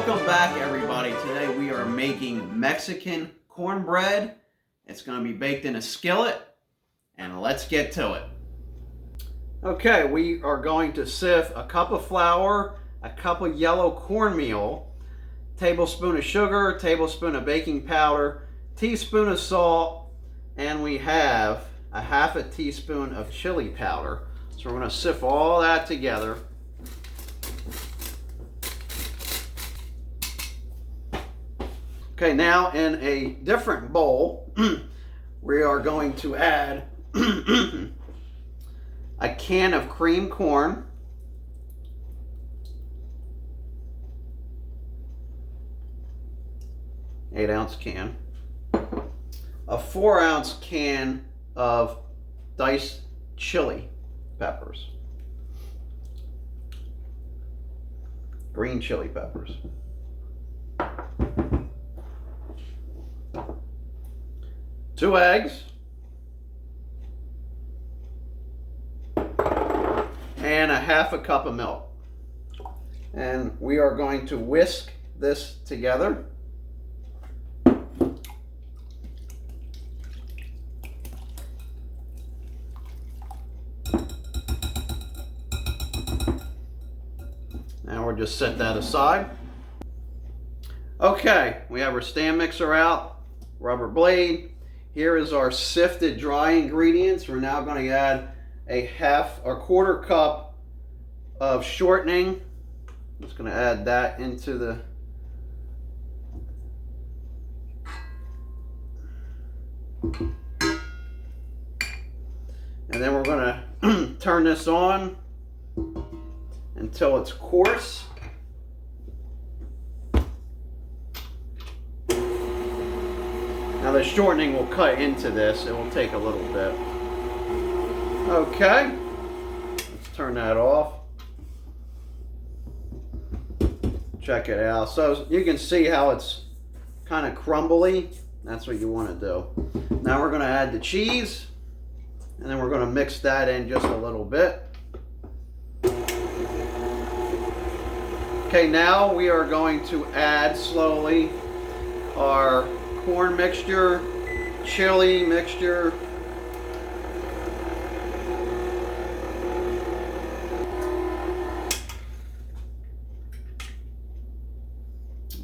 Welcome back, everybody. Today we are making Mexican cornbread. It's going to be baked in a skillet, and let's get to it. Okay, we are going to sift a cup of flour, a cup of yellow cornmeal, tablespoon of sugar, tablespoon of baking powder, teaspoon of salt, and we have a half a teaspoon of chili powder. So we're going to sift all that together. Okay, now in a different bowl, we are going to add a can of cream corn, eight-ounce can, a 4-ounce can of diced chili peppers, green chili peppers, 2 eggs, and a half a cup of milk. And we are going to whisk this together. Now we'll just set that aside. Okay, we have our stand mixer out, rubber blade. Here is our sifted dry ingredients. We're now going to add a quarter cup of shortening. I'm just going to add that into the and then we're going to turn this on until it's coarse. Now the shortening will cut into this. It will take a little bit. Okay, let's turn that off. Check it out. So you can see how it's kind of crumbly. That's what you want to do. Now we're going to add the cheese, and then we're going to mix that in just a little bit. Okay, now we are going to add slowly our corn mixture, chili mixture,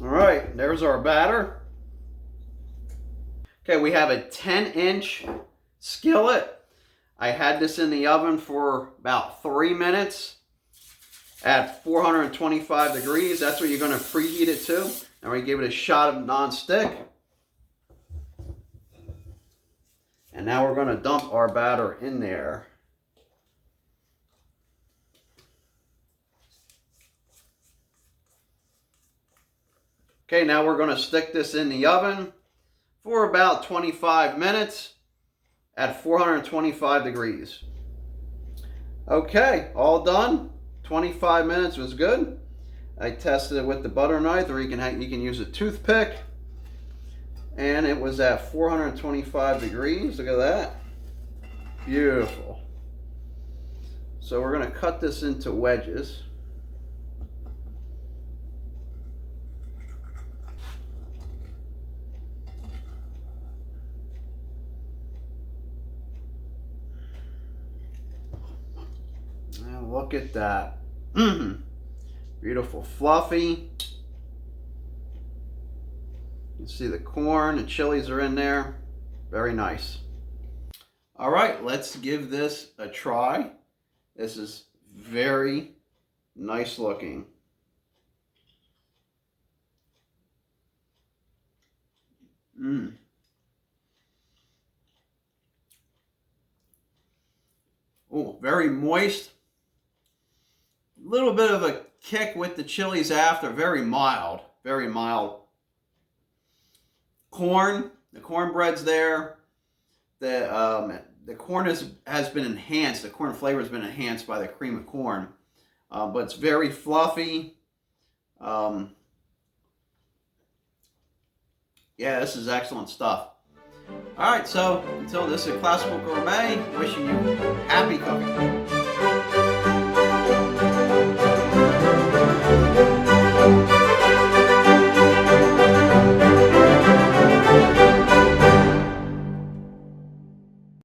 all right, there's our batter. Okay, we have a 10-inch skillet. I had this in the oven for about 3 minutes at 425 degrees. That's what you're going to preheat it to. And we give it a shot of non-stick. And now we're going to dump our batter in there. Okay, now we're going to stick this in the oven for about 25 minutes at 425 degrees. Okay, all done. 25 minutes was good. I tested it with the butter knife, or you can use a toothpick. And it was at 425 degrees. Look at that. Beautiful. So we're going to cut this into wedges. And look at that. Beautiful, fluffy. You see the corn, the chilies are in there. Very nice. All right, let's give this a try. This is very nice looking. Oh, very moist. A little bit of a kick with the chilies after. Very mild. Very mild. Corn, the cornbread's there. The corn has been enhanced. The corn flavor has been enhanced by the cream of corn, but it's very fluffy. Yeah, this is excellent stuff. All right, so until this is Classical Gourmet, wishing you happy cooking.